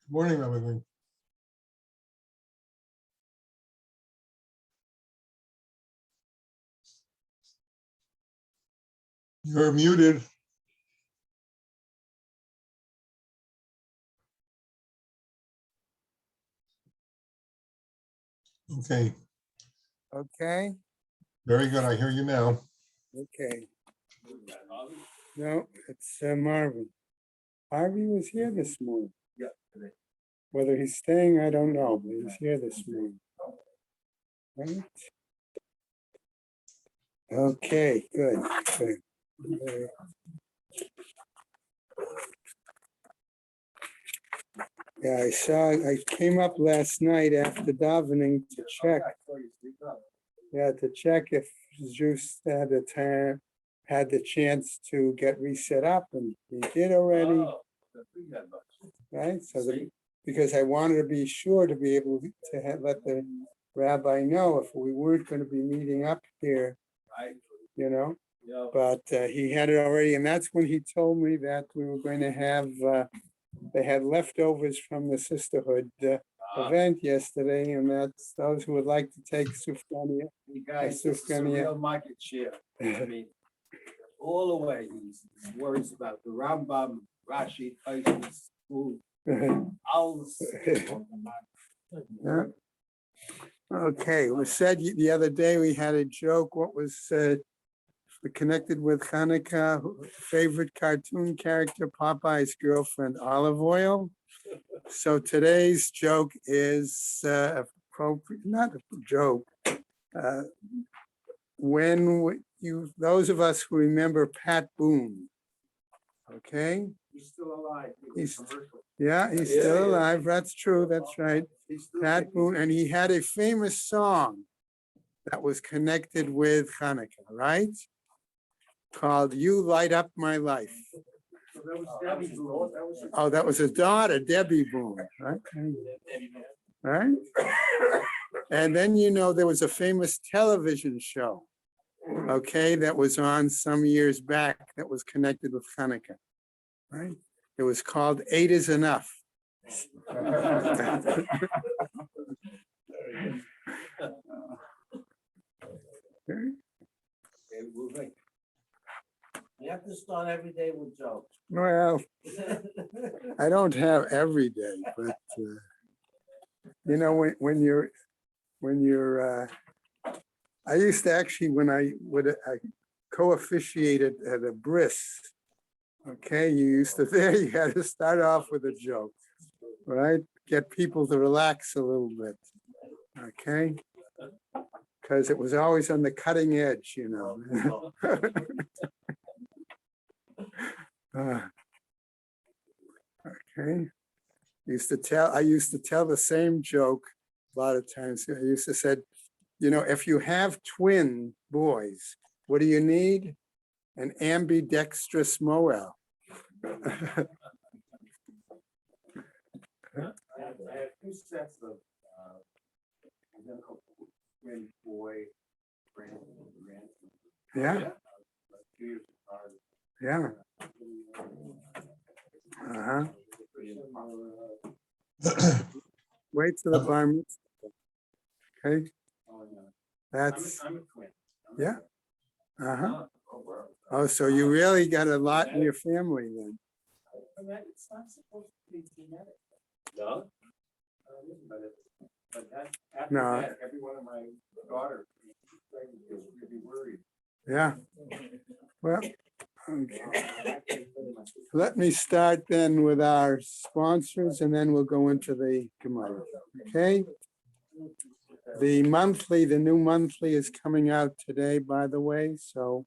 Good morning, Rabbi Green. You're muted. Okay, Okay, very good. I hear you now. okay. No, it's Marvin. Harvey was here this morning. Yeah. Whether he's staying, I don't know, but he's here this morning. Right? Okay, good. Good. Yeah, I came up last night after davening to check. Yeah, to check if Zeus had the chance to get reset up, and he did already. Right, so because I wanted to be sure to be able to let the rabbi know if we weren't going to be meeting up here, you know. But he had it already, and that's when he told me that we were going to have. They had leftovers from the sisterhood event yesterday, and that's those who would like to take Sufgania. You guys, this is a real market share. I mean, all the way, he worries about the Rambam, Rashi, Taisus, food, all Yeah. Okay, it was said the other day we had a joke. What was connected with Hanukkah? Favorite cartoon character, Popeye's girlfriend, olive oil. So today's joke is appropriate, not a joke. When those of us who remember Pat Boone, okay? He's still alive. He's still alive. That's true. That's right. Pat Boone, and he had a famous song that was connected with Hanukkah, right? Called "You Light Up My Life." Oh, that was his daughter, Debbie Boone, right? Right? And then, there was a famous television show, okay, that was on some years back that was connected with Hanukkah, right? It was called "Eight is Enough." You have to start every day with jokes. Well, I don't have every day, but when you're I used to actually, when I co-officiated at a bris, okay, you had to start off with a joke, right? Get people to relax a little bit, okay? Because it was always on the cutting edge, Okay. I used to tell the same joke a lot of times. I used to say, if you have twin boys, what do you need? An ambidextrous Moel. I have two sets of identical twin boy grandson. Yeah. 2 years apart. Yeah. Wait till the bar mitzvah. Okay. That's I'm a twin. yeah. Oh, so you really got a lot in your family then. It's not supposed to be genetic. No. But after No. that, every one of my daughters is really worried. Yeah. Well, okay. Let me start then with our sponsors, and then we'll go into the Gemara. Okay. The new monthly is coming out today, by the way, so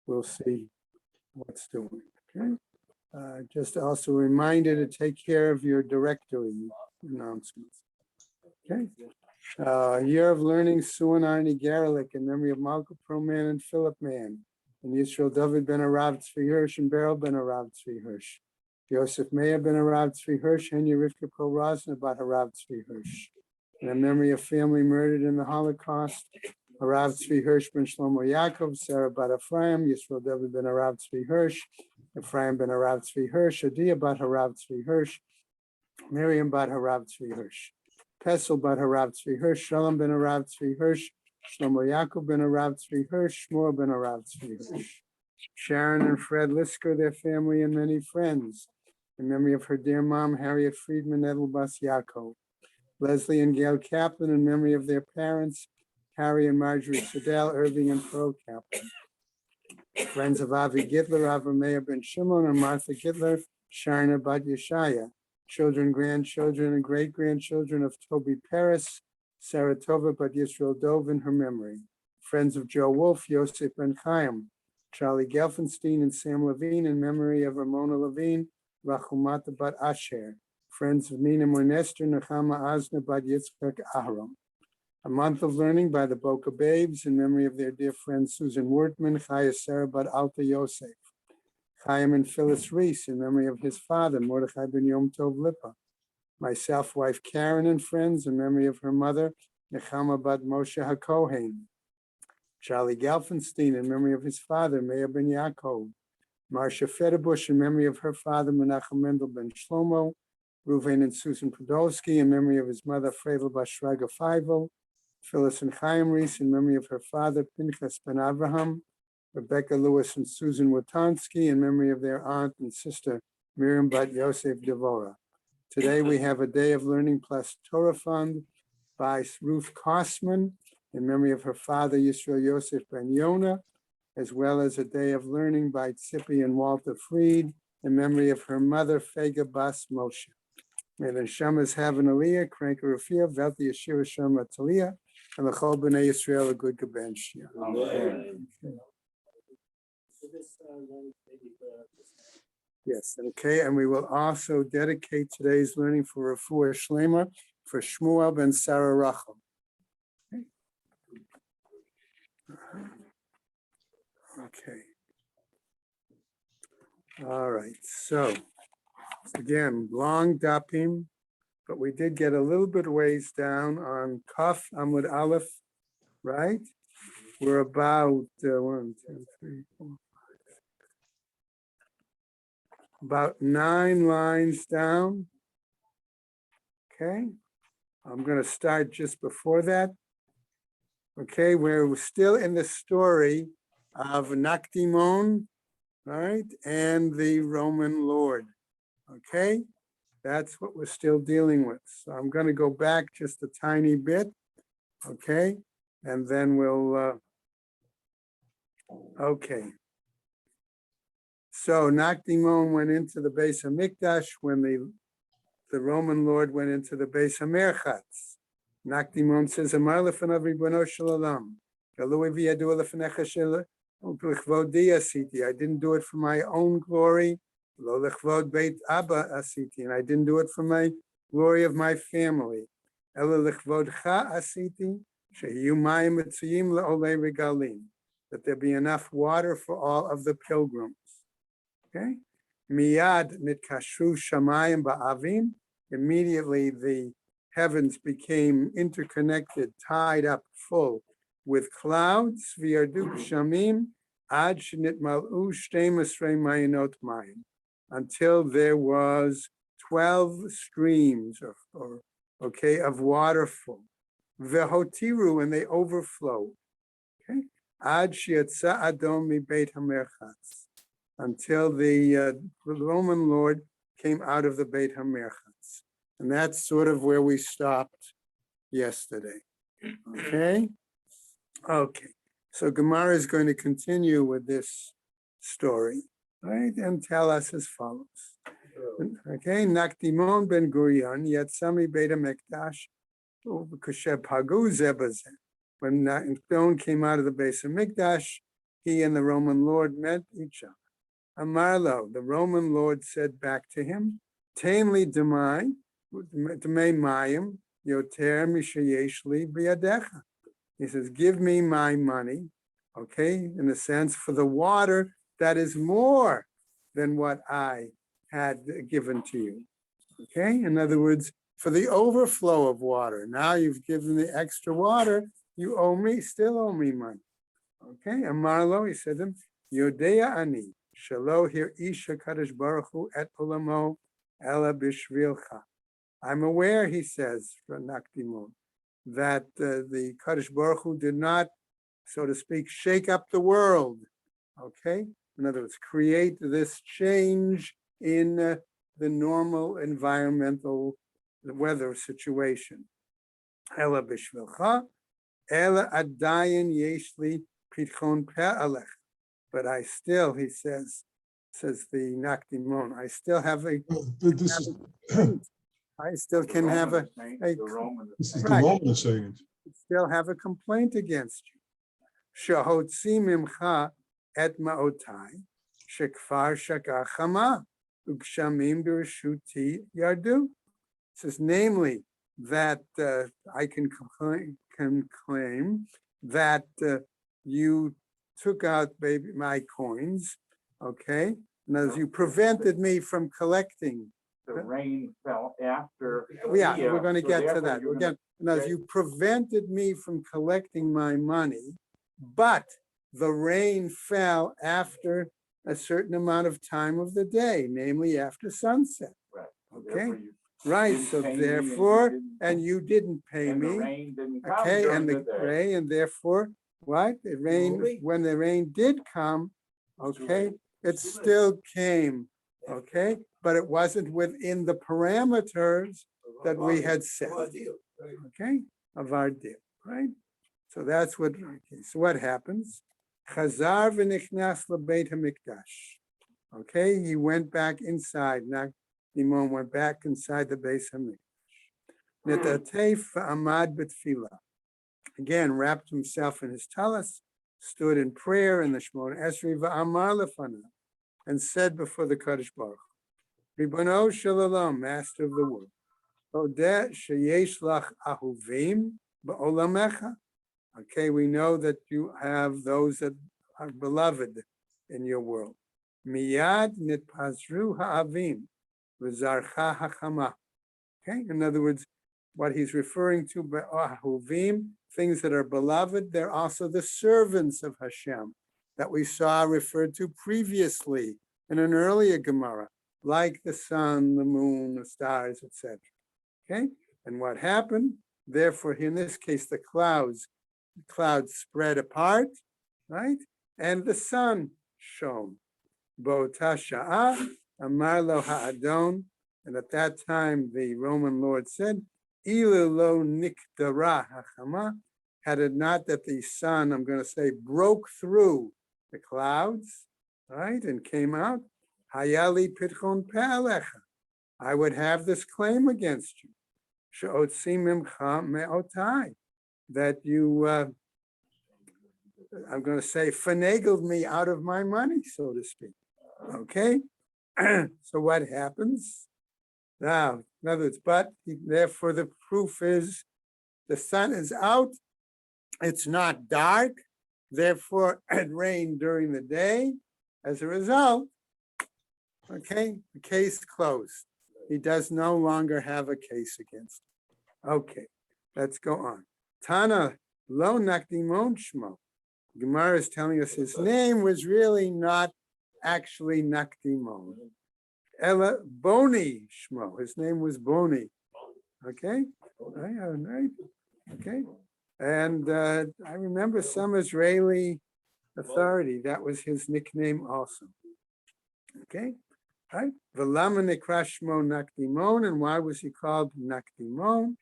we'll see what's doing. Okay. Just also a reminder to take care of your directory announcements. Okay. Year of Learning, Suan Arni Garlic, in memory of Malka Proman and Philip Mann, and Yisrael David ben Arav Tzvi Hirsch and Beryl ben Arav Tzvi Hirsch. Yosef Meir ben Arav Tzvi Hirsch, Henya Rivka Pro Rosna bat Arav Tzvi Hirsch. In memory of family murdered in the Holocaust, Arav Tzvi Hirsch ben Shlomo Yaakov, Sarah bat Ephraim, Yisrael David ben Arav Tzvi Hirsch, Ephraim ben Arav Tzvi Hirsch, Adia bat Arav Tzvi Hirsch, Miriam bat Harav Tzvi Hirsch, Pesel bat Harav Tzvi Hirsch, Shalom ben Harav Tzvi Hirsch, Shlomo Yaakov ben Harav Tzvi Hirsch, Shmuel ben Harav Tzvi Hirsch. Sharon and Fred Lisker, their family, and many friends. In memory of her dear mom, Harriet Friedman Edelbas Yaakov. Leslie and Gail Kaplan, in memory of their parents, Harry and Marjorie Siddell, Irving and Pearl Kaplan. Friends of Avi Gitler, Avramea ben Shimon, and Martha Gitler, Sharna bat Yeshaya. Children, grandchildren, and great-grandchildren of Toby Paris, Sarah Tova bat Yisrael Dov in her memory. Friends of Joe Wolf, Yosef ben Chaim, Charlie Gelfenstein and Sam Levine in memory of Ramona Levine, Rachumata bat Asher. Friends of Nina Monester, Nechama Asna bat Yitzchak Aharon. A month of learning by the Boca Babes in memory of their dear friend Susan Wortman, Chaya Sarah bat Alta Yosef. Chaim and Phyllis Reese in memory of his father, Mordechai ben Yom Tov Lipa. Myself, wife Karen, and friends in memory of her mother, Nechama bat Moshe HaKohen. Charlie Gelfenstein in memory of his father, Meir ben Yaakov. Marcia Federbush in memory of her father, Menachem Mendel ben Shlomo. Reuven and Susan Podolsky in memory of his mother, Fredel Bashraga Feivel. Phyllis and Chaim Reese in memory of her father, Pinchas ben Avraham. Rebecca Lewis and Susan Watansky in memory of their aunt and sister, Miriam bat Yosef Devora. Today we have a day of learning plus Torah fund by Ruth Kosman in memory of her father, Yisrael Yosef ben Yonah, as well as a day of learning by Tzippi and Walter Fried in memory of her mother, Fega Bas Moshe. May the Neshamas have an aliyah, Kranka Rafia, Velti Yeshua Shema Taliyah, and the Chol B'nai Yisrael a good Gaben Shia. Amen. Yes, okay, and we will also dedicate today's learning for Refuah Shlema for Shmuel ben Sarah Rachel. Okay. All right, so again, long dapim, but we did get a little bit ways down on Kaf Amud Aleph, right? We're about 1, 2, 3, 4, 5, about 9 lines down. Okay, I'm going to start just before that. Okay, we're still in the story of Nakdimon, right, and the Roman Lord. Okay, that's what we're still dealing with. So I'm going to go back just a tiny bit. Okay, and then we'll, okay. So Nakdimon went into the Beis HaMikdash when the Roman Lord went into the Beis HaMerchatz. Nakdimon says, Amar lefanav ribono shel olam, galui v'yadu lefnecha shel l'chvodi asiti. I didn't do it for my own glory, lo l'chvod beit Abba asiti, and I didn't do it for my glory of my family. Ela l'chvodcha asiti, shehiyu mayim mitzuyim le'olei regalim, that there be enough water for all of the pilgrims. Okay, miyad nitkashru shamayim ba'avim. Immediately the heavens became interconnected, tied up full with clouds. V'yardu b'shamim ad shenitmal'u shtei masrei mayinot mayim, until there was 12 streams of water full. V'hotiru, and they overflowed. Okay, ad shiatza adom mi beit hamerchatz, until the Roman Lord came out of the Beit HaMerchatz. And that's sort of where we stopped yesterday. Okay? Okay. So Gemara is going to continue with this story, right? And tell us as follows. Okay, Nakdimon ben Gurion, Yatsami Beit HaMikdash, Kushe Pagu Zebazeh. When Nakdimon came out of the Beis HaMikdash, he and the Roman Lord met each other. Amarlo, the Roman Lord said back to him, Tainli demai mayim yoter mishayeshli biyadecha. He says, give me my money, okay, in a sense, for the water that is more than what I had given to you. Okay, in other words, for the overflow of water. Now you've given the extra water, you owe me, still owe me money. Okay, Amarlo, he said to him, Yodea ani. Shalo here Isha Kadosh Baruch Hu et Olamo Ela Bishvilcha. I'm aware, he says, for Nakdimon, that the Kadosh Baruch Hu did not, so to speak, shake up the world. Okay? In other words, create this change in the normal environmental weather situation. Ela bishvilcha, ela adayin yeshli pitchon pe'alech. But I still, he says the Nakdimon, I still have a, This is, I still can have a, this is the Right. Roman saying it. still have a complaint against you. Shahotzi mimcha et ma'otai, shekfar shakachama, ukshamim b'rishuti yardu. Says, namely, that I can claim that you took out my coins, okay? And as you prevented me from collecting. The rain fell after. Yeah, here, we're going to so get to therefore that. you're Again, and as you prevented me from collecting my money, but the rain fell after a certain amount of time of the day, namely after sunset. Right. So Okay. therefore you Right, didn't so pay me and you therefore, didn't- and you didn't pay and the me, rain didn't come okay, during and the day. rain, and therefore, what? The rain, when the rain did come, okay, it still came, okay? But it wasn't within the parameters that we had set, okay, of our deal, right? So that's what, okay, so what happens? Chazar v'nichnas lebeit hamikdash. Okay, he went back inside, Nakdimon went back inside the Beis Hamikdash. Netatef amad b'tfilah. Again, wrapped himself in his talis, stood in prayer in the Shemona Esrei v'amar lefanav, and said before the Kadosh Baruch Hu, Ribono shel olam, Master of the world, Odeh sheyesh lach ahuvim ba'olamecha. Okay, we know that you have those that are beloved in your world. Miyad nitpazru ha'avim v'zarcha hachama. Okay, in other words, what he's referring to by ahuvim, things that are beloved, they're also the servants of Hashem that we saw referred to previously in an earlier Gemara, like the sun, the moon, the stars, etc. Okay, and what happened? Therefore, in this case, the clouds spread apart, right? And the sun shone. Bo'ota sha'ah, amar lo ha'adon, and at that time the Roman Lord said, Ilu lo nikdara hachama, had it not that the sun, I'm going to say, broke through the clouds, right, and came out, hayali pitchon pe'alecha, I would have this claim against you, she'otzi mimcha me'otai, that you, I'm going to say, finagled me out of my money, so to speak. Okay, so what happens? Now, in other words, but therefore the proof is the sun is out, it's not dark, therefore it rained during the day. As a result, okay, the case closed. He does no longer have a case against him. Okay, let's go on. Tana lo Nakdimon shmo. Gemara is telling us his name was really not actually Nakdimon. Ella Boni shmo. His name was Boni. Okay, right. Okay, and I remember some Israeli authority, that was his nickname also. Okay, right. V'lama nikra shmo Nakdimon, and why was he called Nakdimon?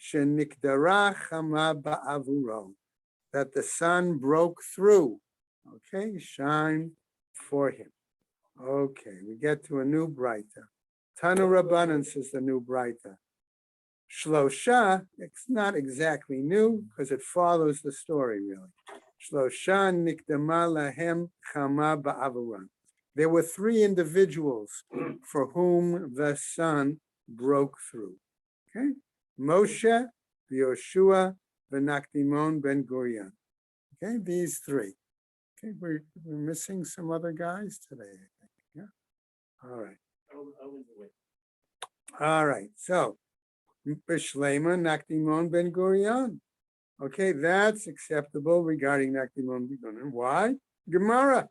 Shenikdara chama ba'avuro, that the sun broke through. Okay, shine for him. Okay, we get to a new Braita. Tanu Rabbanan says the new Braita. Shlosha, it's not exactly new because it follows the story really. Shlosha nikdama lahem chama ba'avuran. There were three individuals for whom the sun broke through. Okay, Moshe, Yoshua, Nakdimon ben Gurion. Okay, these three. Okay, we're missing some other guys today, I think. Yeah. All right. All right. So, Bishlema Nakdimon ben Gurion. Okay, that's acceptable regarding Nakdimon ben Gurion. Why? Gemara.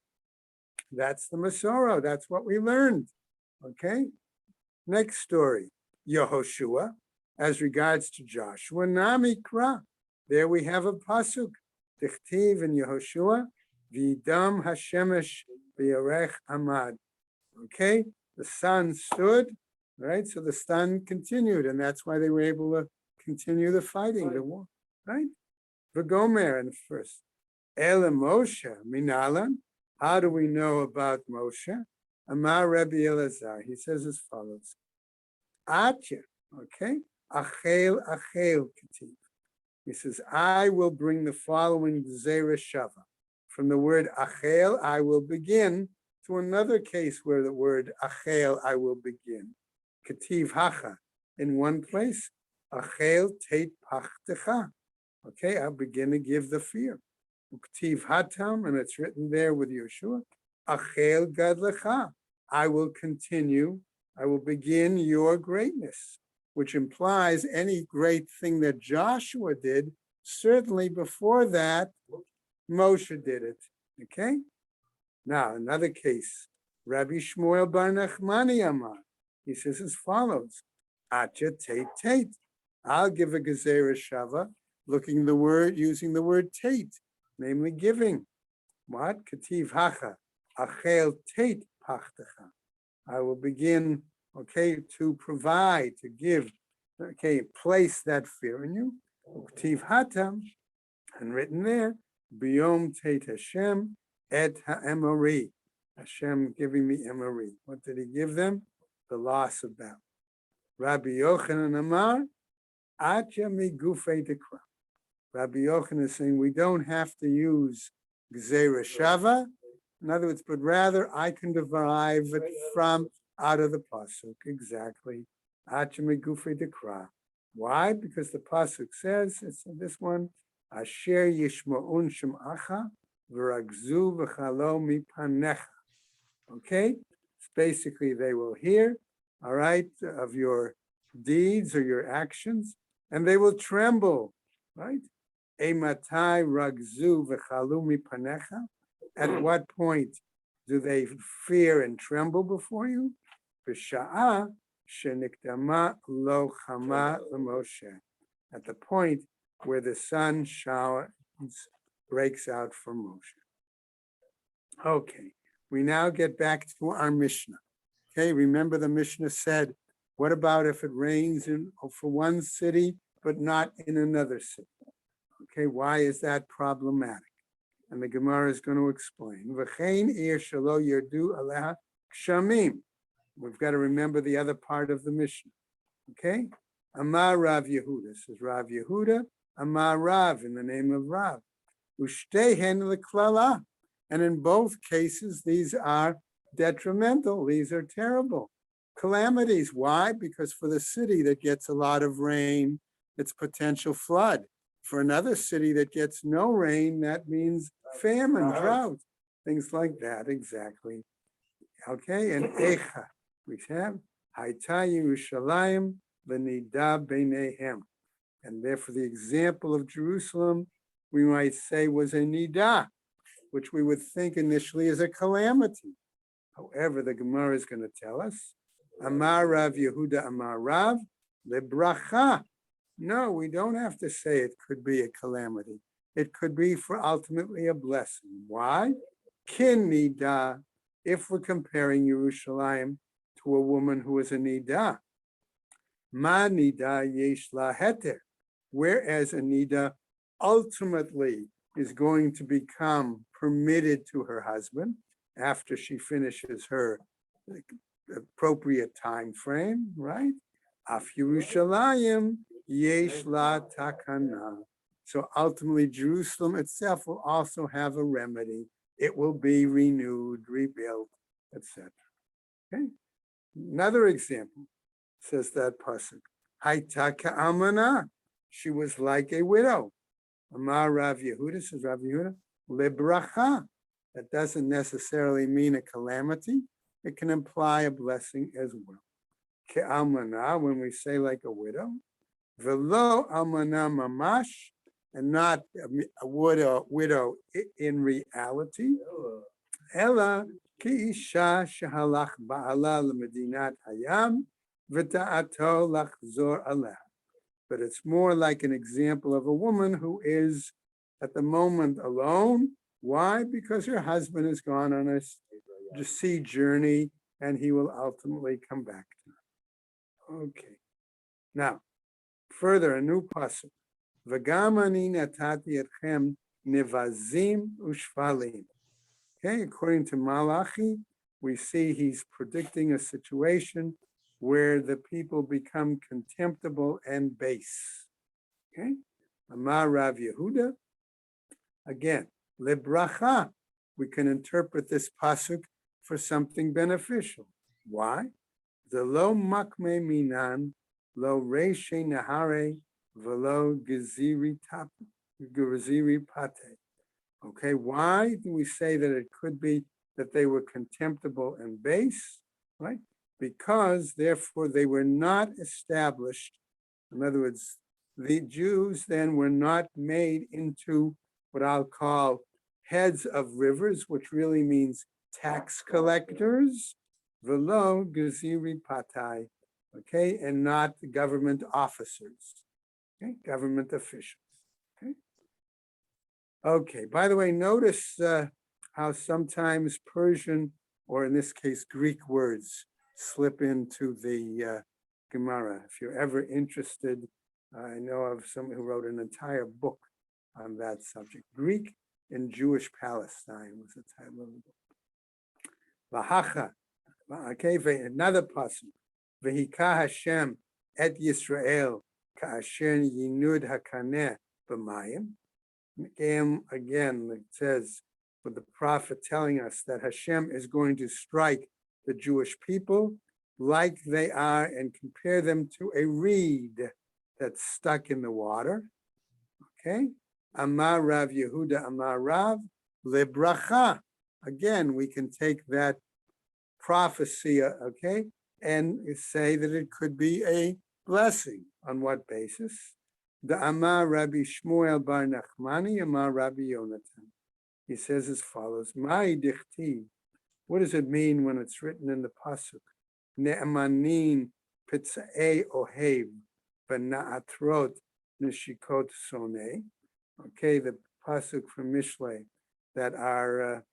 That's the Masorah. That's what we learned. Okay. Next story. Yehoshua, as regards to Joshua, Nami Kra. There we have a pasuk, Tichtiv in Yehoshua, Vidam Hashemesh V'yarech Amad. Okay, the sun stood, right? So the sun continued, and that's why they were able to continue the fighting, the war, right? Vagomer and first, Ele Moshe Minalan. How do we know about Moshe? Amar Rabbi Elazar. He says as follows: Atya, okay, Achel Kativ. He says, I will bring the following Zera Shava. From the word Achel, I will begin, to another case where the word Achel, I will begin. Kativ Hacha, in one place, Achel Teit Pachtecha. Okay, I'll begin to give the fear. Kativ Hatam, and it's written there with Yeshua, Achel Gadlecha. I will continue, I will begin your greatness, which implies any great thing that Joshua did, certainly before that, Moshe did it. Okay? Now, another case, Rabbi Shmuel bar Nachmani Amar. He says as follows: Atya Tate Tate. I'll give a Gezerah Shava, using the word Tate, namely giving. What? Kativ Hacha, Achel Tate Pachtecha. I will begin, okay, to provide, to give, okay, place that fear in you. Kativ Hatam, and written there, Biyom Tate Hashem et ha'emori. Hashem giving me emori. What did he give them? The loss of battle. Rabbi Yochanan Amar, Atya mi gufei dekra. Rabbi Yochanan is saying we don't have to use Gzeira Shava. In other words, but rather I can derive it from out of the pasuk. Exactly. Atya mi gufei dekra. Why? Because the pasuk says, it's this one, Asher yishma'un shem'acha v'ragzu v'chalo mipanecha. Okay? It's basically they will hear, all right, of your deeds or your actions, and they will tremble, right? Ematai ragzu v'chalu mipanecha. At what point do they fear and tremble before you? B'sha'a shenikdama lo chama l'Moshe. At the point where the sun showers breaks out for Moshe. Okay, we now get back to our Mishnah. Okay, remember the Mishnah said, what about if it rains for one city, but not in another city? Okay, why is that problematic? And the Gemara is going to explain. V'chein ir shelo yerdu aleha kshamim. We've got to remember the other part of the Mishnah. Okay? Amar Rav Yehuda. This is Rav Yehuda. Amar Rav, in the name of Rav. Ushtehen l'klala. And in both cases, these are detrimental. These are terrible calamities. Why? Because for the city that gets a lot of rain, it's potential flood. For another city that gets no rain, that means famine, drought, things like that. Exactly. Okay, and Echa, we have Haita Yerushalayim v'nida beinehem. And therefore, the example of Jerusalem, we might say, was a nida, which we would think initially is a calamity. However, the Gemara is going to tell us, Amar Rav Yehuda Amar Rav lebracha. No, we don't have to say it could be a calamity. It could be for ultimately a blessing. Why? Kin nida, if we're comparing Yerushalayim to a woman who is a nida. Ma nida yesh la heter. Whereas a nida ultimately is going to become permitted to her husband after she finishes her appropriate time frame, right? Af Yerushalayim yesh la takana. So ultimately, Jerusalem itself will also have a remedy. It will be renewed, rebuilt, etc. Okay. Another example says that pasuk. Haita ka'amana. She was like a widow. Amar Rav Yehuda, says Rav Yehuda, lebracha. That doesn't necessarily mean a calamity. It can imply a blessing as well. Ke'almana, when we say like a widow, velo almana mamash, and not a widow in reality. Ella ki isha shehalach ba'ala l'medinat hayam v'ta'ato lachzor aleh. But it's more like an example of a woman who is at the moment alone. Why? Because her husband has gone on a sea journey and he will ultimately come back to her. Okay. Now, further, a new pasuk. V'gam ani natati etchem nevazim ushvalim. Okay, according to Malachi, we see he's predicting a situation where the people become contemptible and base. Okay, Amar Rav Yehuda. Again, lebracha. We can interpret this pasuk for something beneficial. Why? The lo makme minan, lo reshe nahare, velo geziri pate. Okay, why do we say that it could be that they were contemptible and base, right? Because therefore they were not established. In other words, the Jews then were not made into what I'll call heads of rivers, which really means tax collectors, velo geziri patai, okay, and not government officers, okay, government officials. Okay, by the way, notice how sometimes Persian, or in this case, Greek words slip into the Gemara. If you're ever interested, I know of someone who wrote an entire book on that subject. Greek in Jewish Palestine was the title of the book. Vahacha, okay, another pasuk. Vehika Hashem et Yisrael ka'asher yinud hakaneh b'mayim. Again, it says with the prophet telling us that Hashem is going to strike the Jewish people like they are and compare them to a reed that's stuck in the water. Okay. Amar Rav Yehuda Amar Rav lebracha. Again, we can take that prophecy, okay, and say that it could be a blessing. On what basis? The Amar Rabbi Shmuel Bar Nachmani, Amar Rabbi Yonatan. He says as follows: Mai dichti. What does it mean when it's written in the pasuk? Ne'amanin pitza'ei ohev v'na'atrot nishikot sonei. Okay, the pasuk from Mishlei that are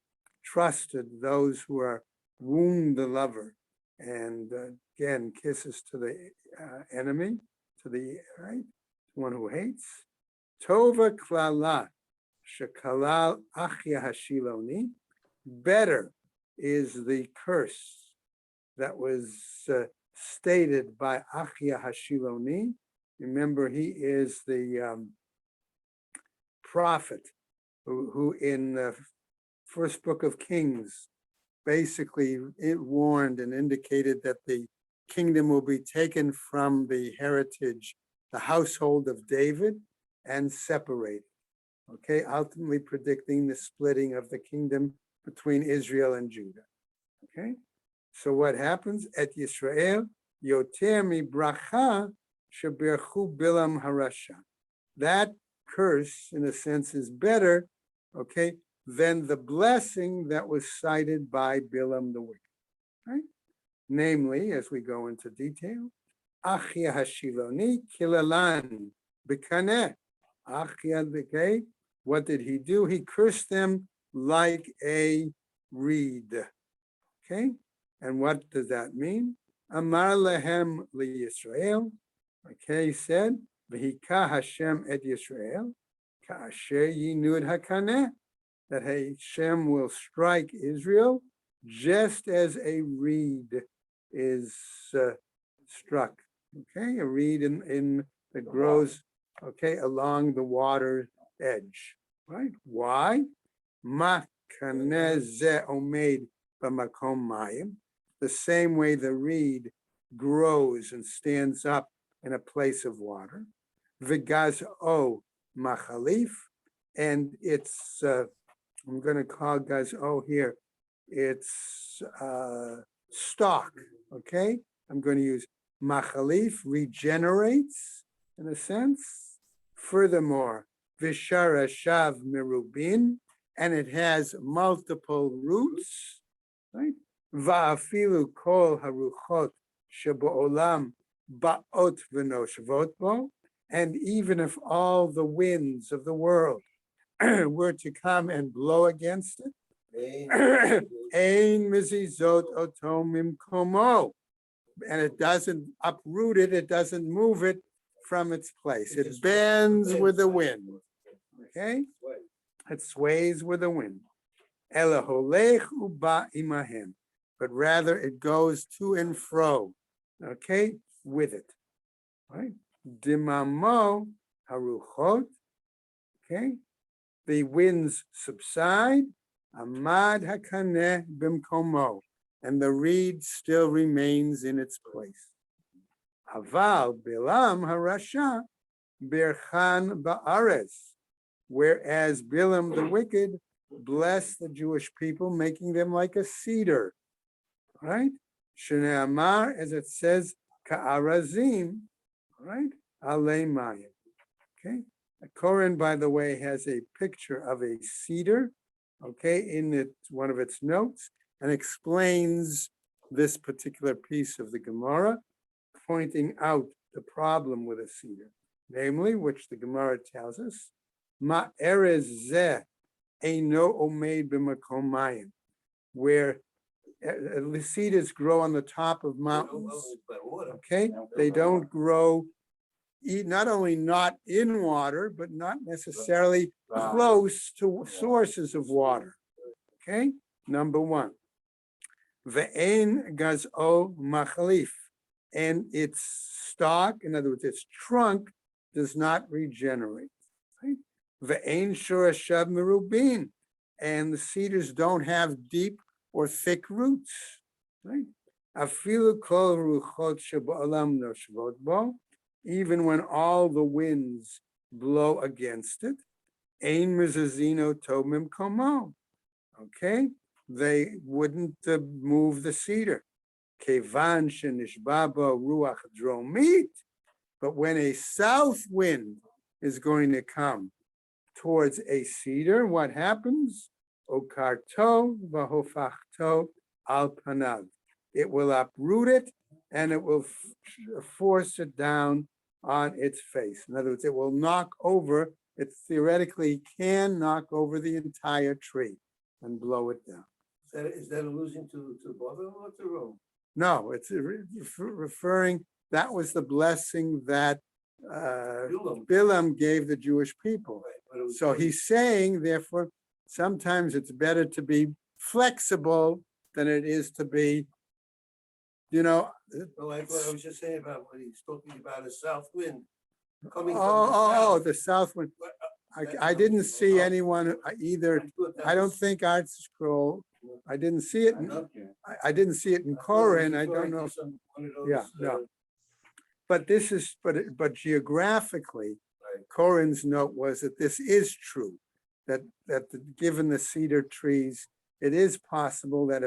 trusted, those who are wound the lover, and again kisses to the enemy, to the right. One who hates. Tova klala shekalal achya hashiloni. Better is the curse that was stated by Achya Hashiloni. Remember, he is the prophet who in the first book of Kings, basically it warned and indicated that the kingdom will be taken from the heritage, the household of David, and separated. Okay, ultimately predicting the splitting of the kingdom between Israel and Judah. Okay, so what happens at Yisrael? Yoter mi bracha sheberchu bilam harasha. That curse, in a sense, is better, okay, than the blessing that was cited by Bilam the wicked. Right? Namely, as we go into detail, Achya Hashiloni kilalan b'kaneh. Achya, okay, what did he do? He cursed them like a reed. Okay, and what does that mean? Amar lehem liYisrael. Okay, he said, V'hika Hashem et Yisrael ka'asher yinud hakaneh, that Hashem will strike Israel just as a reed is struck. Okay, a reed in that grows, okay, along the water edge. Right? Why? Ma kaneh ze omed b'makom mayim. The same way the reed grows and stands up in a place of water. V'gaz o machalif, and it's I'm going to call gaz o here. It's stalk. Okay, I'm going to use machalif, regenerates in a sense. Furthermore, vishara shav merubin, and it has multiple roots. Right? Va'afilu kol haruchot sheba'olam ba'ot v'noshvot bo, and even if all the winds of the world were to come and blow against it, ein mizizot oto mimkomo, and it doesn't uproot it, it doesn't move it from its place. It bends with the wind. Okay? It sways with the wind. Ela holech uba imahem, but rather it goes to and fro, okay, with it. Right? Dimamo haruchot, okay, the winds subside. Amad hakaneh bimkomo, and the reed still remains in its place. Aval bilam harasha birchan ba'aretz, whereas Bilam the wicked blessed the Jewish people, making them like a cedar, right? Shnei Amar, as it says, ka'arazim, right? Alei mayim. Okay. Koren, by the way, has a picture of a cedar, okay, in it, one of its notes, and explains this particular piece of the Gemara, pointing out the problem with a cedar, namely, which the Gemara tells us, ma erez zeh eino omeid b'makom mayim, where the cedars grow on the top of mountains, okay? They don't grow, not only not in water, but not necessarily close to sources of water, okay? Number one, ve'en gazo machalif, and its stalk, in other words, its trunk, does not regenerate. Right? Ve'en shorashav merubin, and the cedars don't have deep or thick roots. Right? Afilu kol ruchot sheba'olam noshvot bo, even when all the winds blow against it, ein mezazino tomim komo. Okay, they wouldn't move the cedar. Kevan shenishba bo ruach dromit, but when a south wind is going to come towards a cedar, what happens? Okarto v'hofachto al panav. It will uproot it and it will force it down on its face. In other words, it will knock over, it theoretically can knock over the entire tree and blow it down. Is that allusion to both of them or to Rome? No, it's referring, that was the blessing that Bilam gave the Jewish people. So he's saying, therefore, sometimes it's better to be flexible than it is to be, you know. Oh, I was just saying about what he's talking about a south wind coming from The south wind. I didn't see anyone either. I don't think Art Scroll. I didn't see it. I didn't see it in Koran. I don't know. Yeah, no. But this is, but geographically, Koran's note was that this is true. That given the cedar trees, it is possible that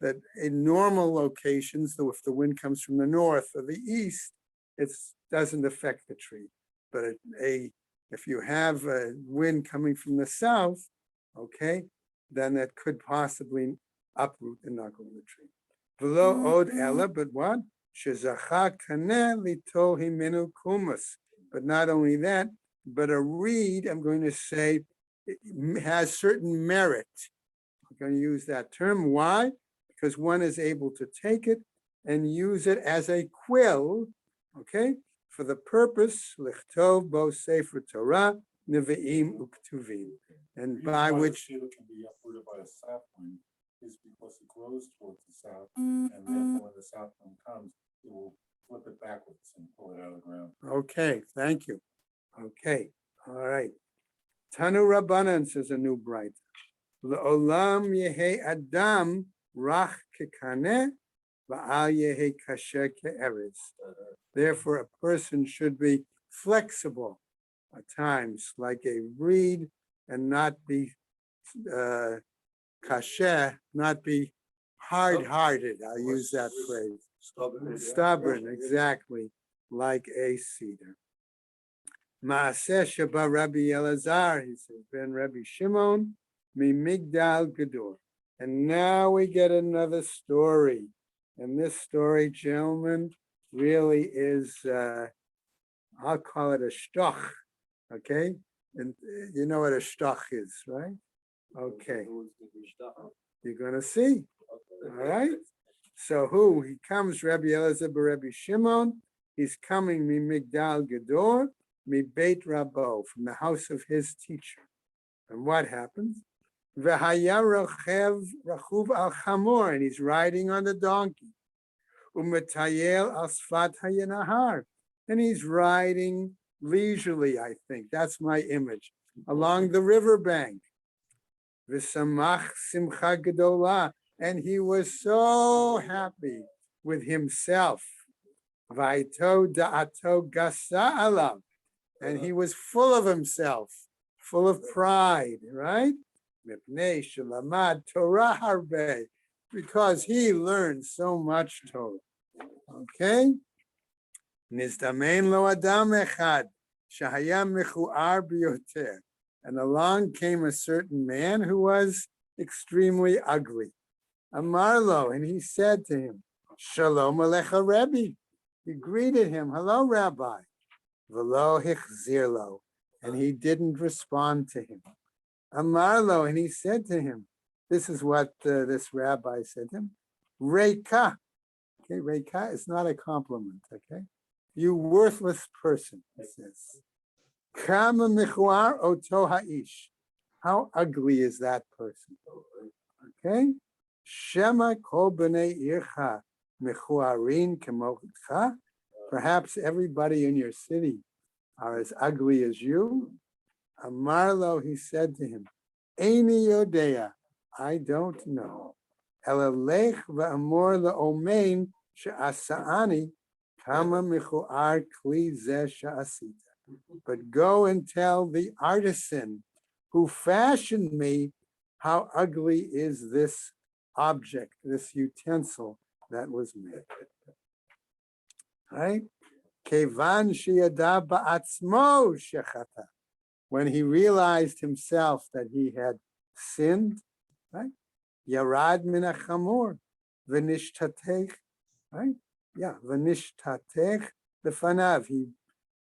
that in normal locations, though if the wind comes from the north or the east, it doesn't affect the tree. But if you have a wind coming from the south, okay, then that could possibly uproot and knock over the tree. V'lo od ela, but what? Shezacha kaneh litol himenu kumas. But not only that, but a reed, I'm going to say, it has certain merit. I'm going to use that term. Why? Because one is able to take it and use it as a quill, okay, for the purpose, lichtov bo sefer Torah, nevi'im uktuvim, and by which it can be uprooted by a south wind is because it grows towards the south, and therefore when the south wind comes, it will flip it backwards and pull it out of the ground. Okay, thank you. Okay, all right. Tanu Rabbanan, says a new bright. Le'olam yehe adam rach kekaneh va'al yehe kasher ke'erez. Therefore, a person should be flexible at times, like a reed, and not be kasher, not be hard-hearted. I'll use that phrase. Stubborn, exactly, like a cedar. Maaseh sheba Rabbi Elazar, he says, ben Rabbi Shimon, mi Migdal Gadol. And now we get another story, And this story, gentlemen, really is, I'll call it a shtoch, okay? And you know what a shtoch is, right? Okay, you're gonna see, all right? So who? He comes, Rabbi Elazar Rabbi Shimon. He's coming, mi Migdal Gedor, mi Beit Rabbo, from the house of his teacher. And what happens? V'haya rochev rachuv al chamor, and he's riding on the donkey. Umetayel al sfat hayanahar, and he's riding leisurely, I think. That's my image. Along the riverbank. V'samach simcha gedolah, and he was so happy with himself. V'aito da'ato gasa alav, and he was full of himself, full of pride, right? Mipnei shelamad Torah harbe, because he learned so much Torah. Okay? Nizdamein lo adam echad shahaya mechuar biyoter, and along came a certain man who was extremely ugly. Amarlo, and he said to him, Shalom alecha Rebbe. He greeted him, hello, Rabbi. Velo hichzirlo, and he didn't respond to him. Amarlo, and he said to him, this is what this rabbi said to him, Reika. Okay, Reika is not a compliment, okay? You worthless person, he says. Kama michuar oto ha'ish. How ugly is that person? Okay? Shema kol b'nei ircha mechuarin kemotcha. Perhaps everybody in your city are as ugly as you. Amarlo, he said to him, Eini yodea, I don't know. Elalech v'amor le'omein she'asa'ani kama michuar kli zeh she'asita. But go and tell the artisan who fashioned me how ugly is this object, this utensil that was made. Right? Kevan sheyada ba'atzmo shechata. When he realized himself that he had sinned, right? Yarad min hachamor v'nishtatech, right? Yeah, v'nishtatech b'fanav. He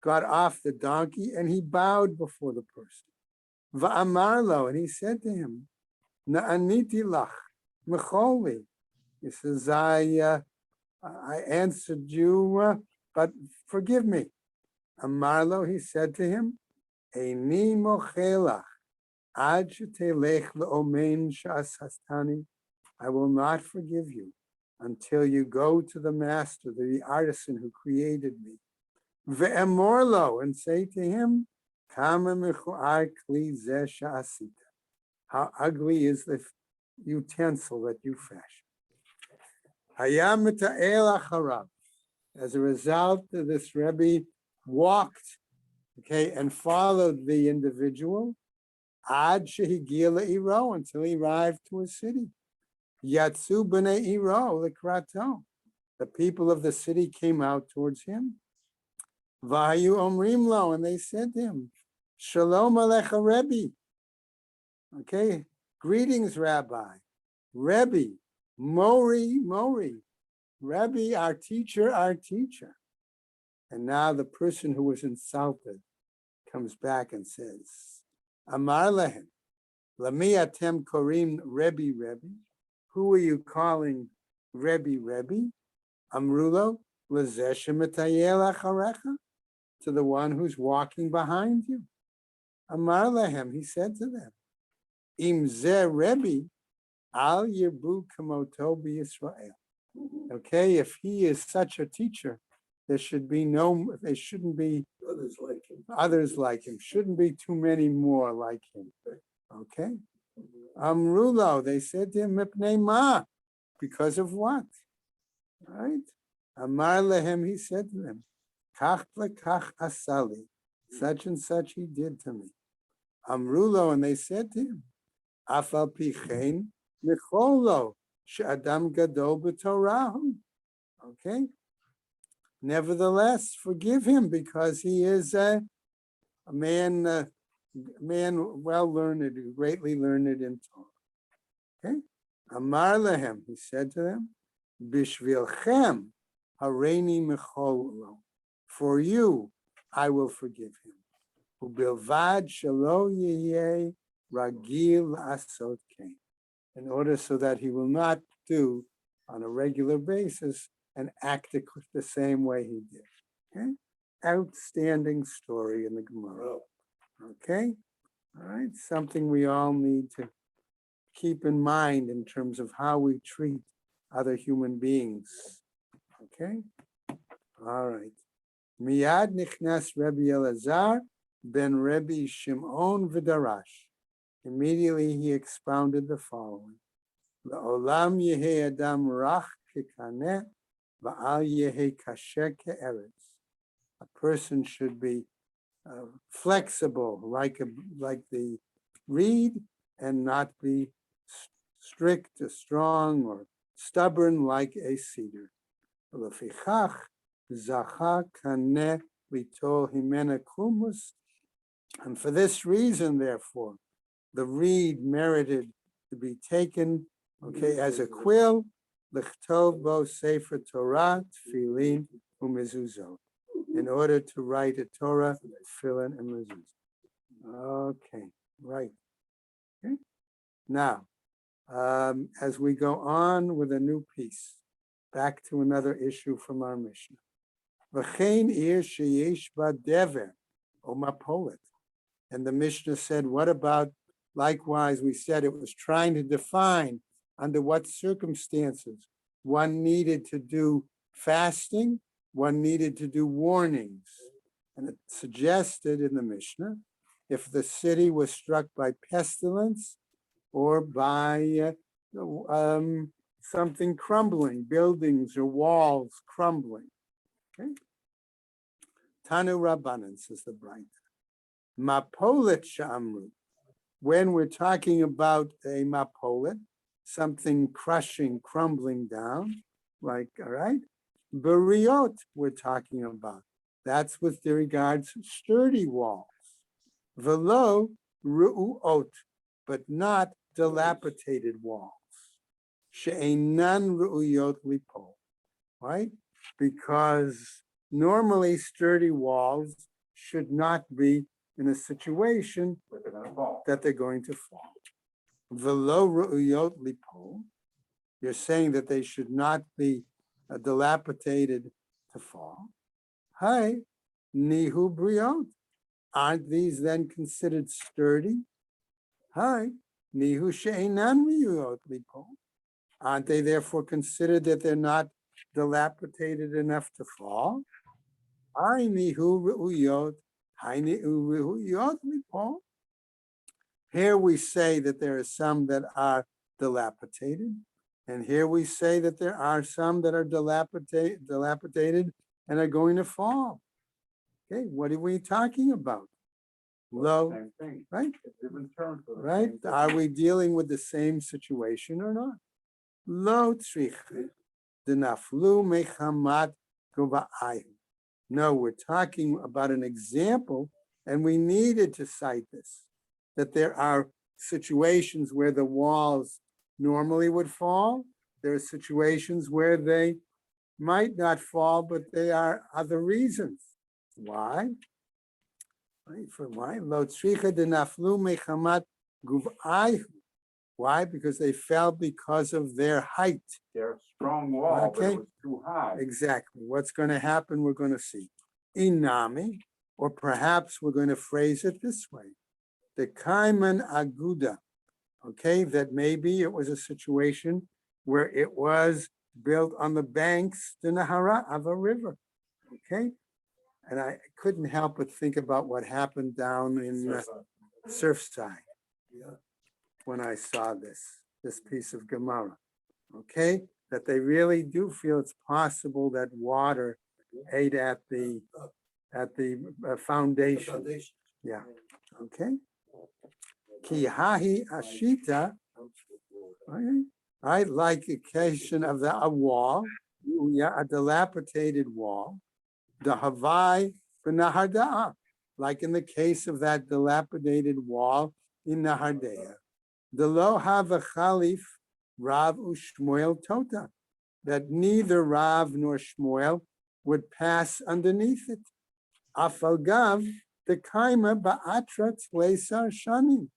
got off the donkey and he bowed before the person. Va'amarlo, and he said to him, Na'aniti lach mecholi. He says, I answered you, but forgive me. Amarlo, he said to him, Eini mochelach ad shetelech le'omein sha'ashastani. I will not forgive you until you go to the master, the artisan who created me. Ve'emorlo, and say to him, Kama mechuar kli zeh sha'asita. How ugly is the utensil that you fashioned. Hayam mita'el acharav. As a result, this Rebbe walked, okay, and followed the individual ad shehigia le'iro, until he arrived to a city. Yatsu b'nei iro lekrato. The people of the city came out towards him. Vayu omrim lo, and they said to him, Shalom alecha Rebbe. Okay, greetings, Rabbi. Rebbe, Mori, Mori. Rebbe, our teacher, our teacher. And now the person who was insulted comes back and says, Amar lehem, lami atem korim Rebbe, Rebbe. Who are you calling Rebbe, Rebbe? Amrulo, lezeh shemetayel acharecha, to the one who's walking behind you. Amar lehem, he said to them, Im zeh Rebbe, al yirbu kamoto b'Yisrael. Okay, if he is such a teacher, there shouldn't be others like him. Shouldn't be too many more like him. Okay. Amrulo, they said to him, Mipnei ma, because of what? Right? Amar lehem, he said to them, Kach lekach asali, such and such he did to me. Amrulo, and they said to him, Afal pichein nicholo she'adam gadol b'torahu. Okay. Nevertheless, forgive him because he is a man well learned, greatly learned in Torah. Okay. Amar lehem, he said to them, Bishvilchem hareini mechol. For you, I will forgive him. Ubilvad shelo yeh ragil asot kain. In order so that he will not do on a regular basis and act the same way he did. Okay? Outstanding story in the Gemara. Okay? All right, something we all need to keep in mind in terms of how we treat other human beings. Okay? All right. Miyad nichnas Rebbe Elazar ben Rebbe Shimon v'darash. Immediately he expounded the following. La'olam yehe adam rach kekaneh va'al yehe kasher ke'eretz. A person should be flexible like the reed and not be strict or strong or stubborn like a cedar. Lefichach zacha kaneh litol himena kumus. And for this reason, therefore, the reed merited to be taken, okay, as a quill, l'chtov bo sefer Torah, tefillin, umezuzot, in order to write a Torah, tefillin, and mezuzah. Okay, right. Okay. Now, as we go on with a new piece, back to another issue from our Mishnah. V'chein ir sheyesh ba dever o mapolet. And the Mishnah said, what about, likewise, we said it was trying to define under what circumstances one needed to do fasting, one needed to do warnings. And it suggested in the Mishnah, if the city was struck by pestilence or by something crumbling, buildings or walls crumbling. Okay. Tanu Rabbanan, says the Bright. Mapolet shamru. When we're talking about a mapolet, something crushing, crumbling down, like, all right, buriot we're talking about. That's with regards to sturdy walls. Velo ru'uot, but not dilapidated walls. She'enan ru'uyot lipo, right? Because normally sturdy walls should not be in a situation that they're going to fall. Velo ru'uyot lipo, you're saying that they should not be dilapidated to fall. Hi, nihu briot. Aren't these then considered sturdy? Hi, nihu she'enan ru'uyot lipo. Aren't they therefore considered that they're not dilapidated enough to fall? Hi, nihu ru'uyot. Hi, nihu ru'uyot lipo. Here we say that there are some that are dilapidated, and here we say that there are some that are dilapidated and are going to fall. Okay, what are we talking about? Low, Same thing. right? Different terms for the Right? same thing. Are we dealing with the same situation or not? Lo tzrich denaflu mechamat gova'ayu. No, we're talking about an example, and we needed to cite this, that there are situations where the walls normally would fall. There are situations where they might not fall, but there are other reasons. Why? Right, for why? Lo tzricha denaflu mechamat guv'ayu. Why? Because they fell because of their height. They're a strong wall, but Okay. it was too high. Exactly. What's going to happen, we're going to see. Inami, or perhaps we're going to phrase it this way. The Kaiman Aguda, okay, that maybe it was a situation where it was built on the banks, the Nahara of a river, okay? And I couldn't help but think about what happened down in Surfside when I saw this piece of Gemara, okay? That they really do feel it's possible that water ate at the foundation. Yeah, okay. Kihahi ashita, right? Like occasion of a wall, a dilapidated wall, the Havai b'Naharda'ah, like in the case of that dilapidated wall in Nahardea. The lo have a Khalif Rav Ushmuel Tota. that neither Rav nor Shmuel would pass underneath it. Afalgav the kaima ba'atra tzleisar shani,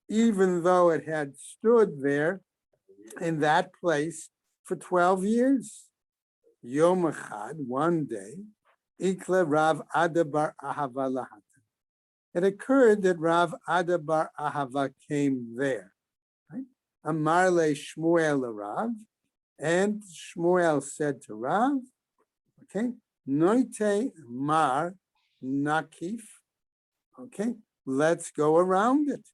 even though it had stood there in that place for 12 years. Yom Echad, one day, Ikla Rav Adabar Ahava Lahatan. It occurred that Rav Adabar Ahava came there. Right? Amar le Shmuel Rav, and Shmuel said to Rav, okay, Noite Mar Nakif, okay, let's go around it.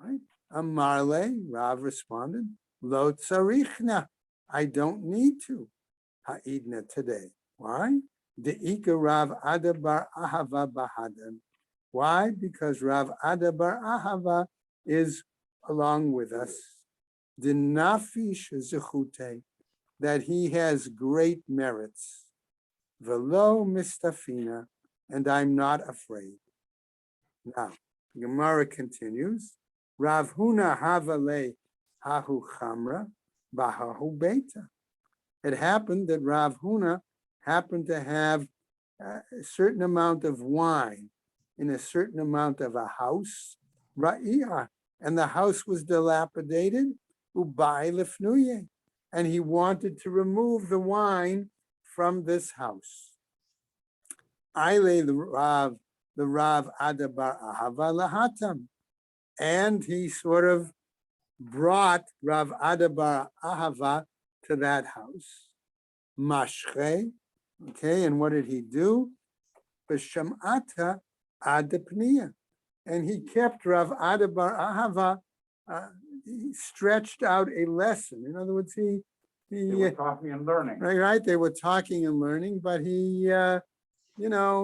Right? Amar le, Rav responded, Lo tzarichna, I don't need to. Ha'idna today. Why? De'ika Rav Adabar Ahava Bahadan. Why? Because Rav Adabar Ahava is along with us. The nafish zechute, that he has great merits. Velo mistafina, and I'm not afraid. Now, Gemara continues. Rav Huna Havale Hahu Chamra Bahahu Beta. It happened that Rav Huna happened to have a certain amount of wine in a certain amount of a house, Ra'iyah, and the house was dilapidated, Ubai Lefnuye, and he wanted to remove the wine from this house. Aile the Rav Adabar Ahava Lahatam, and he sort of brought Rav Adabar Ahava to that house. Mashche, okay, and what did he do? B'sham'ata adapniya, and he kept Rav Adabar Ahava. He stretched out a lesson. In other words, They were talking and learning. right. They were talking and learning, but he,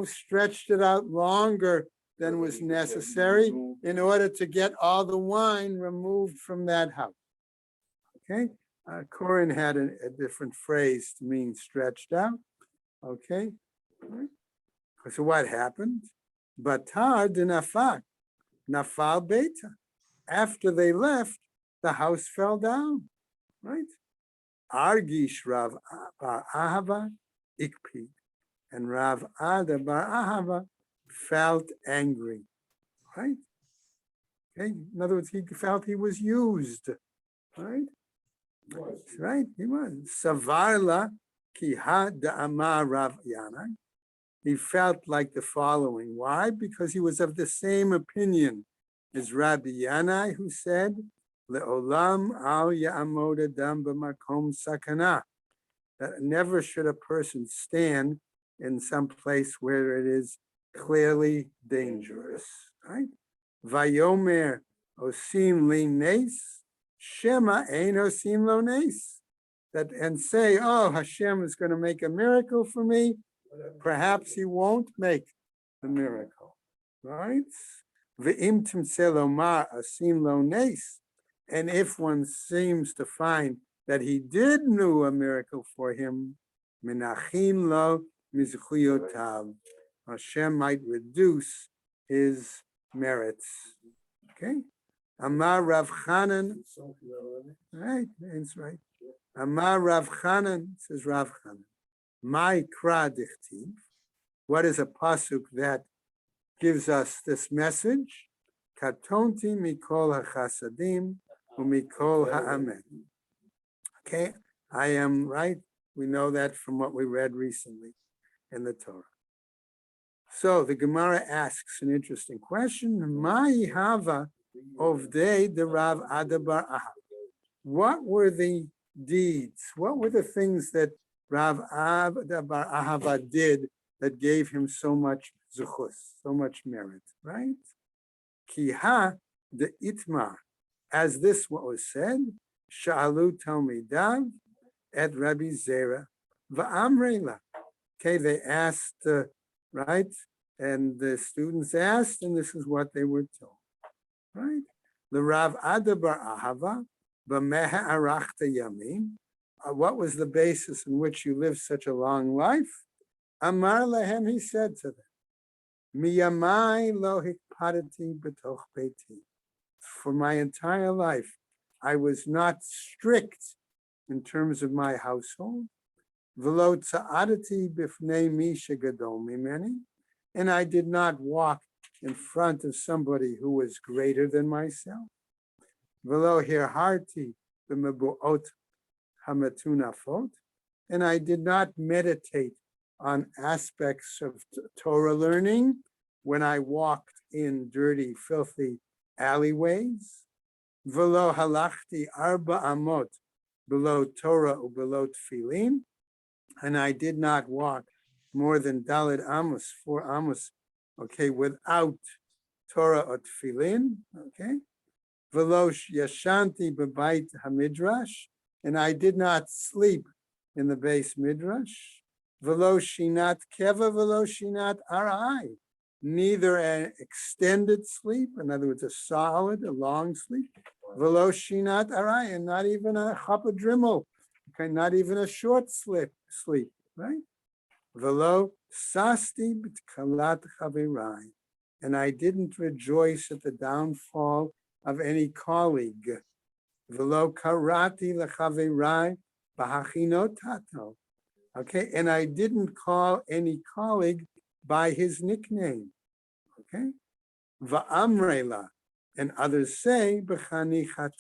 stretched it out longer than was necessary in order to get all the wine removed from that house. Okay. Corin had a different phrase to mean stretched out. Okay. So what happened? Batar de nafal beta. After they left, the house fell down. Right? Argish Rav Bar Ahava ikpi, and Rav Ada Bar Ahava felt angry. Right? Okay. In other words, he felt he was used. Right? Right, he was. Savarla kiha da'amar Rav Yanai. He felt like the following. Why? Because he was of the same opinion as Rabbi Yanai, who said, Le'olam al ya'amod adam b'makom sakana. That never should a person stand in some place where it is clearly dangerous. Right? Vayomer osim li nes. Shema eino sim lo nes. That and say, oh, Hashem is going to make a miracle for me. Perhaps he won't make the miracle, right? Ve'im timtze lomar asim lo nes. And if one seems to find that he did do a miracle for him, menachin lo mizchuyotav. Hashem might reduce his merits. Okay. Amar Rav Chanan, right, that's right. Amar Rav Chanan, says Rav Chanan, my kra dichtiv. What is a pasuk that gives us this message? Katonti mikol hachasadim umikol ha'amen. Okay, I am right. We know that from what we read recently in the Torah. So the Gemara asks an interesting question. Mai hava of day the Rav Adabar Ahava. What were the deeds? What were the things that Rav Adabar Ahava did that gave him so much zuchus, so much merit, right? Kiha the itmar, as this what was said, Sha'alu Talmidav at Rabbi Zera va'amreila. Okay, they asked, right? And the students asked, and this is what they were told. Right? The Rav Adabar Ahava, b'meha arachta yamin. What was the basis in which you lived such a long life? Amar lehem, he said to them, miyamai lo hikpadati b'toch beiti. For my entire life, I was not strict in terms of my household. V'lo tza'adati b'fnei mi shegadol mimeni, and I did not walk in front of somebody who was greater than myself. V'lo hirharti b'mebuot hamatunafot, and I did not meditate on aspects of Torah learning when I walked in dirty, filthy alleyways. V'lo halachti arba amot below Torah or below tefillin, and I did not walk more than Daled Amos, 4 Amos, okay, without Torah or tefillin, okay. V'lo yashanti b'bait hamidrash, and I did not sleep in the base midrash. V'lo shinat keva, v'lo shinat arai, neither an extended sleep, in other words, a long sleep, v'lo shinat arai, and not even a chapadrimmel, okay, not even a short sleep, right? V'lo sasti b'tkalat chavirai, and I didn't rejoice at the downfall of any colleague. V'lo karati lechavirai b'hachinot tato. Okay, and I didn't call any colleague by his nickname. Okay, va'amrela, and others say b'chanichato,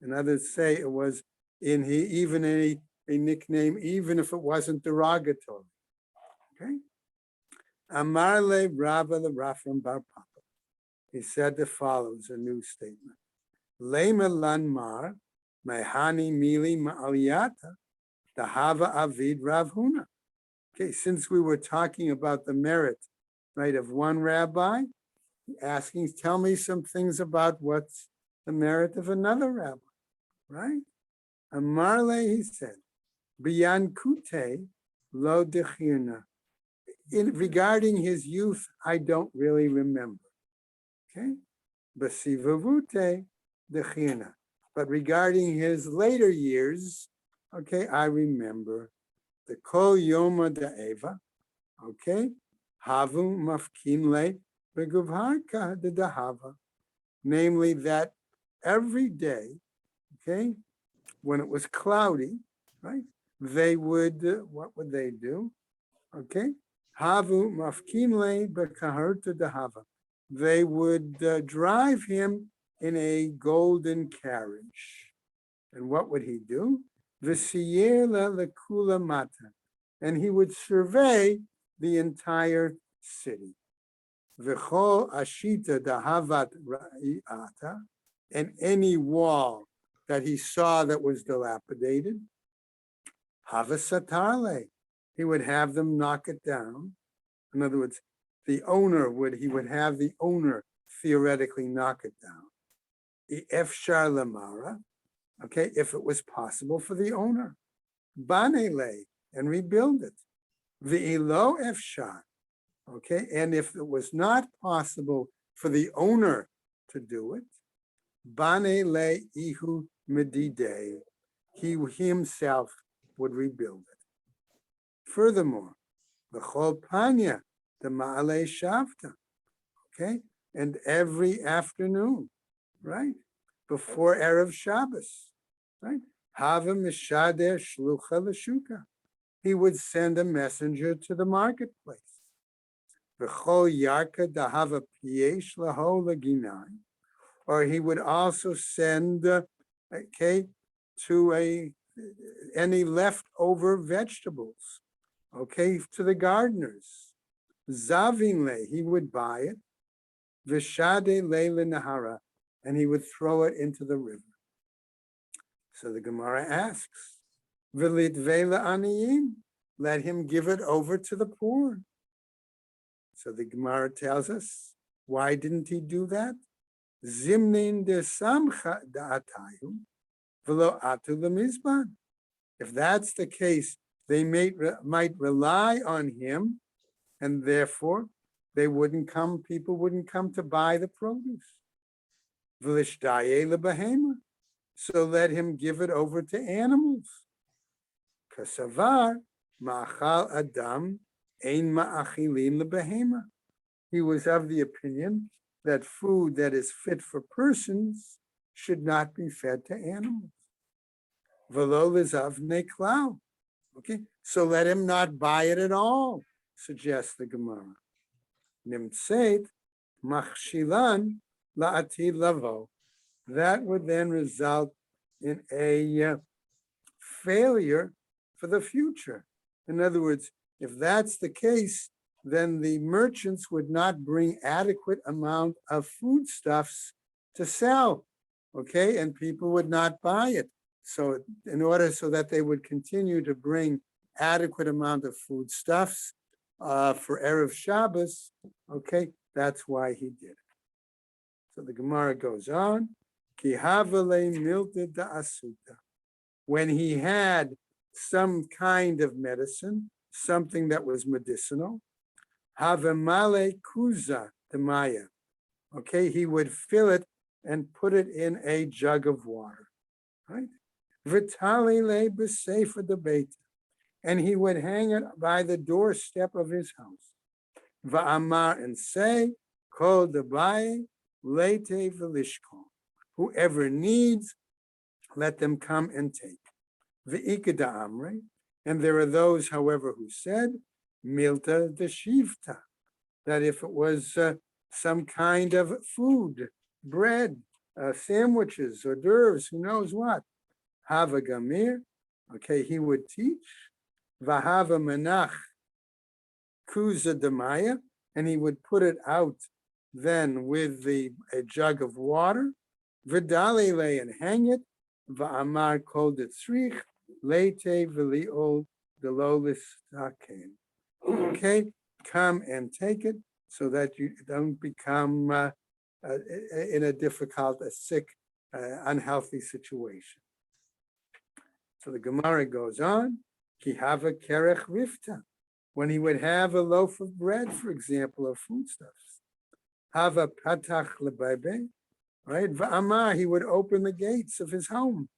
and others say it was in even a nickname, even if it wasn't derogatory. Okay, Amar le Rabba the Rafram Bar Papa. He said the follows, a new statement. Lema lan mar mehani mili ma'aliyata dahava avid Rav Huna. Okay, since we were talking about the merit, right, of one rabbi, asking, tell me some things about what's the merit of another rabbi, right? Amarle, he said, Biyan Kute lo dechirna. Regarding his youth, I don't really remember. Okay, Basivavute dechirna. But regarding his later years, okay, I remember the kol yoma da'eva, okay, havu mafkinle beguvharka de dahava, namely that every day, okay, when it was cloudy, right, they would, what would they do? Okay, havu mafkinle bekaharta dahava. They would drive him in a golden carriage. And what would he do? V'siyela lekula mata, and he would survey the entire city. V'chol ashita dahavat ra'iata, and any wall that he saw that was dilapidated, havasatarle, he would have them knock it down. In other words, he would have the owner theoretically knock it down. Efshar lamara, okay, if it was possible for the owner, banele, and rebuild it. Ve'ilo efshar, okay, and if it was not possible for the owner to do it, banele ihu medide, he himself would rebuild it. Furthermore, the cholpanya, the ma'ale shavta, okay, and every afternoon, right, before Erev Shabbos, right, hava mishader shlucha l'shuka, he would send a messenger to the marketplace. V'chol yarka dahava piesh laho laginai, or he would also send, okay, to any leftover vegetables, okay, to the gardeners. Zavinle, he would buy it. Vishade leile nahara, and he would throw it into the river. So the Gemara asks, V'lit vela aniyim, let him give it over to the poor. So the Gemara tells us, why didn't he do that? Zimnin de samcha da'atayu, v'lo atu lemizban. If that's the case, they might rely on him, and therefore people wouldn't come to buy the produce. V'lishdaye lebehema, so let him give it over to animals. Kasavar ma'achal adam ein ma'achilin lebehema. He was of the opinion that food that is fit for persons should not be fed to animals. v'lo l'zavnei klal. Okay, so let him not buy it at all, suggests the Gemara. Nimtzeit machshilan la'atid lavo. That would then result in a failure for the future. In other words, if that's the case, then the merchants would not bring adequate amount of foodstuffs to sell, okay? And people would not buy it. So in order so that they would continue to bring adequate amount of foodstuffs for Erev Shabbos, okay, that's why he did it. So the Gemara goes on, Ki havale milta da'asuta. When he had some kind of medicine, something that was medicinal, havamale kuza demaya. Okay, he would fill it and put it in a jug of water, right? Vitali le b'sefer debeit, and he would hang it by the doorstep of his house. Va'amar, and say, kol debaye lete v'lishkol. Whoever needs, let them come and take. V'ikeda amre, and there are those, however, who said, milta deshivta, that if it was some kind of food, bread, sandwiches, hors d'oeuvres, who knows what, hava gamir, okay, he would teach, v'hava menach kuza demaya, and he would put it out then with a jug of water, v'dalile, and hang it, v'amar kol detzrich, lete v'liol delolis taken. Okay, come and take it so that you don't become in a difficult, a sick, unhealthy situation. So the Gemara goes on, ki hava kerech rifta, when he would have a loaf of bread, for example, of foodstuffs. Hava patach lebabe, right? V'amar, he would open the gates of his home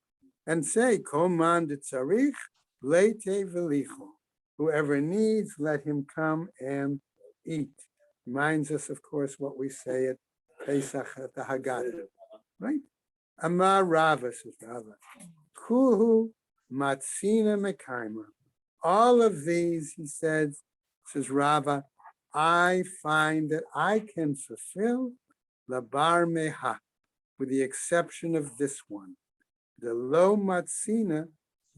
and say, kol man detzarich lete v'licho. Whoever needs, let him come and eat. Reminds us, of course, what we say at Pesach at the Haggadah, right? Amar Rava, says Rava, Kuhu Matzina Mekaima. All of these, he says Rava, I find that I can fulfill Labar Meha, with the exception of this one. The Lo Matzina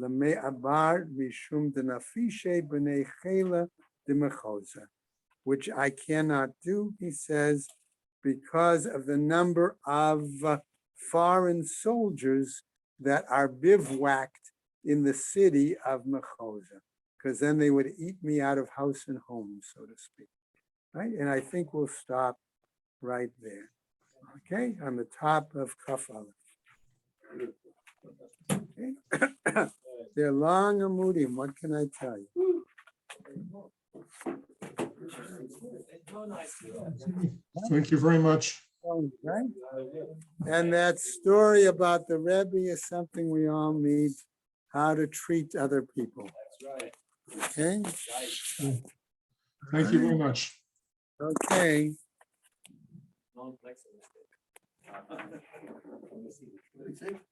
Lame'abar Mishum Denafishe B'nei Chela D'Mechoza, which I cannot do, he says, because of the number of foreign soldiers that are bivouacked in the city of Mechoza, because then they would eat me out of house and home, so to speak, right? And I think we'll stop right there, okay, on the top of Kaf Aleph. Okay. They're long amudim, what can I tell you? Thank you very much. Right? And that story about the Rebbe is something we all need, how to treat other people. Okay? Thank you very much. Okay.